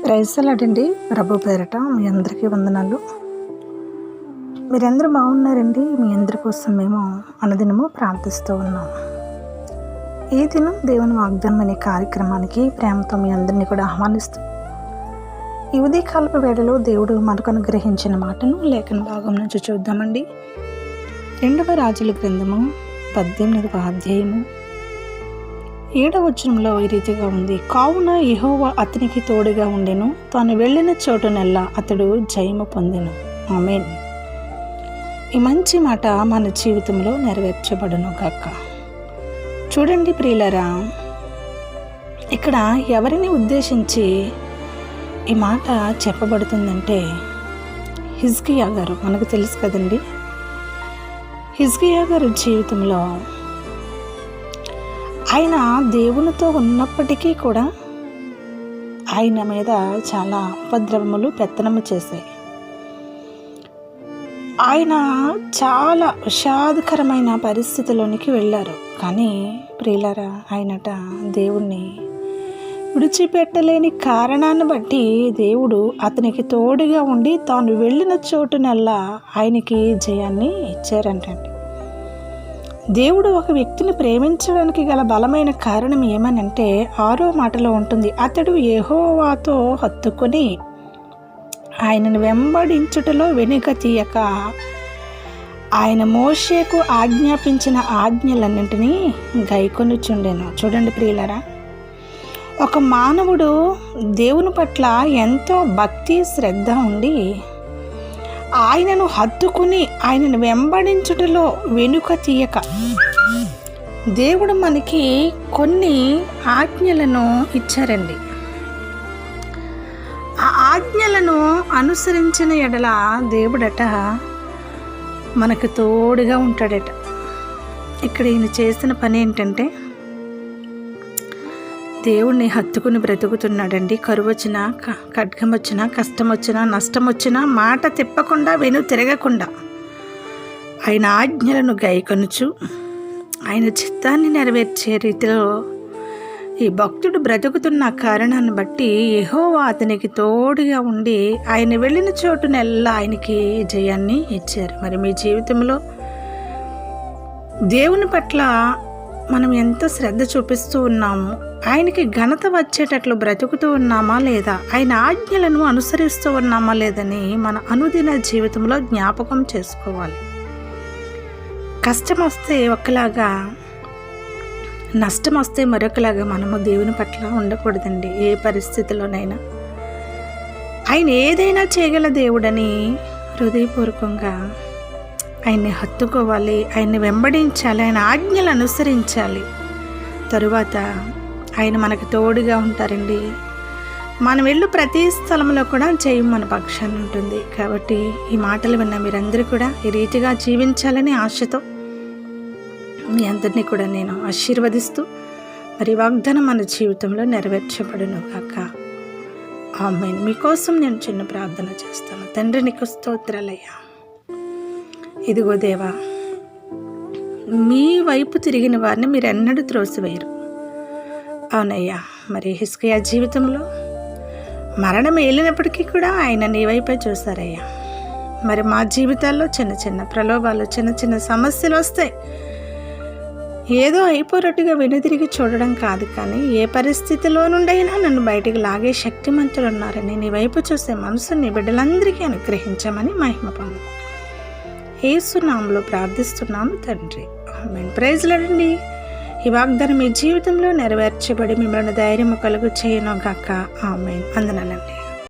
Praise lord అండి. ప్రభు పేరట మీ అందరికీ వందనాలు. మీరందరూ బాగున్నారండి. మీ అందరి కోసం మేము అనుదినము ప్రార్థిస్తూ ఉన్నాం. ఈ దినం దేవుని వాగ్దానం అనే కార్యక్రమానికి ప్రేమతో మీ అందరినీ కూడా ఆహ్వానిస్తూ ఈ ఉదయకాలపు వేళలో దేవుడు మనకు అనుగ్రహించిన మాటను లేఖన భాగం నుంచి చూద్దామండి. 2వ రాజుల గ్రంథము 18వ అధ్యాయము 7వ వచనంలో ఈ రీతిగా ఉంది. కావున యెహోవా అతనికి తోడుగా ఉండెను, తాను వెళ్ళిన చోటునెల్లా అతడు జయము పొందెను. ఆమేన్. ఈ మంచి మాట మన జీవితంలో నెరవేర్చబడును గాక. చూడండి ప్రియులారా, ఇక్కడ ఎవరిని ఉద్దేశించి ఈ మాట చెప్పబడుతుందంటే హిజ్కియా గారు. మనకు తెలుసు కదండి, హిజ్కియా గారి జీవితంలో ఆయన దేవునితో ఉన్నప్పటికీ కూడా ఆయన మీద చాలా ఉపద్రవములు పెత్తనము చేశాయి. ఆయన చాలా విషాదకరమైన పరిస్థితిలోనికి వెళ్ళారు. కానీ ప్రియులారా, ఆయనట దేవుణ్ణి విడిచిపెట్టలేని కారణాన్ని బట్టి దేవుడు అతనికి తోడుగా ఉండి తాను వెళ్ళిన చోటునల్లా ఆయనకి జయాన్ని ఇచ్చారంటండి. దేవుడు ఒక వ్యక్తిని ప్రేమించడానికి గల బలమైన కారణం ఏమనంటే 6వ మాటలో ఉంటుంది. అతడు యెహోవాతో హత్తుకొని ఆయనను వెంబడించుటలో వెనుక తీయక ఆయన మోషేకు ఆజ్ఞాపించిన ఆజ్ఞలన్నింటినీ గైకొనుచుండెను. చూడండి ప్రియులారా, ఒక మానవుడు దేవుని పట్ల ఎంతో భక్తి శ్రద్ధ ఉండి ఆయనను హత్తుకుని ఆయనను వెంబడించుటలో వెనుక తీయక దేవుడు మనకి కొన్ని ఆజ్ఞలను ఇచ్చారండి. ఆ ఆజ్ఞలను అనుసరించిన ఎడల దేవుడట మనకు తోడుగా ఉంటాడట. ఇక్కడ ఈయన చేసిన పని ఏంటంటే దేవుణ్ణి హత్తుకుని బ్రతుకుతున్నాడండి. కరువు వచ్చినా, ఖడ్గం వచ్చినా, కష్టం వచ్చినా, నష్టం వచ్చినా మాట తిప్పకుండా వెను తిరగకుండా ఆయన ఆజ్ఞలను గైకొనుచు ఆయన చిత్తాన్ని నెరవేర్చే రీతిలో ఈ భక్తుడు బ్రతుకుతున్న కారణాన్ని బట్టి యెహోవా అతనికి తోడుగా ఉండి ఆయన వెళ్ళిన చోటునెల్లా ఆయనకి జయాన్ని ఇచ్చారు. మరి మీ జీవితంలో దేవుని పట్ల మనం ఎంత శ్రద్ధ చూపిస్తూ ఉన్నాము, ఆయనకి ఘనత వచ్చేటట్లు బ్రతుకుతూ ఉన్నామా లేదా, ఆయన ఆజ్ఞలను అనుసరిస్తూ ఉన్నామా లేదని మన అనుదిన జీవితంలో జ్ఞాపకం చేసుకోవాలి. కష్టం వస్తే ఒకలాగా, నష్టం వస్తే మరొకలాగా మనము దేవుని పట్ల ఉండకూడదండి. ఏ పరిస్థితిలోనైనా ఆయన ఏదైనా చేయగల దేవుడని హృదయపూర్వకంగా ఆయన్ని హత్తుకోవాలి, ఆయన్ని వెంబడించాలి, ఆయన ఆజ్ఞలు అనుసరించాలి. తరువాత ఆయన మనకు తోడుగా ఉంటారండి. మనం వెళ్ళు ప్రతి స్థలంలో కూడా జయం మన పక్షాన ఉంటుంది. కాబట్టి ఈ మాటలు విన్న మీరందరూ కూడా ఈ రీతిగా జీవించాలని ఆశతో మీ అందరినీ కూడా నేను ఆశీర్వదిస్తూ మరి వాగ్దానం మన జీవితంలో నెరవేర్చబడును కాక. ఆమేన్. మీకోసం నేను చిన్న ప్రార్థన చేస్తాను. తండ్రి, నీకు స్తోత్రాలయ్యా. ఇదిగో దేవా, మీ వైపు తిరిగిన వారిని మీరు ఎన్నడూ త్రోసివేయరు. అవునయ్యా, మరి హిజ్కియా జీవితంలో మరణం ఏలినప్పటికీ కూడా ఆయన నీ వైపే చూశారయ్యా. మరి మా జీవితాల్లో చిన్న చిన్న ప్రలోభాలు, చిన్న చిన్న సమస్యలు వస్తాయి. ఏదో అయిపోరట్టుగా వెనుదిరిగి చూడడం కాదు, కానీ ఏ పరిస్థితిలో నుండైనా నన్ను బయటికి లాగే శక్తిమంతులు ఉన్నారని నీ వైపు చూసే మనసు నీ బిడ్డలందరికీ అనుగ్రహించమని మహిమ పొందు. యేసు నామములో ప్రార్థిస్తున్నాను తండ్రి. ఆమేన్. ప్రైజ్ లార్డ్ అండి. ఈ వాగ్దానం మీ జీవితంలో నెరవేర్చబడి మిమ్మల్ని ధైర్యము కలుగు చేయను గాక. ఆమేన్. వందనాలండి.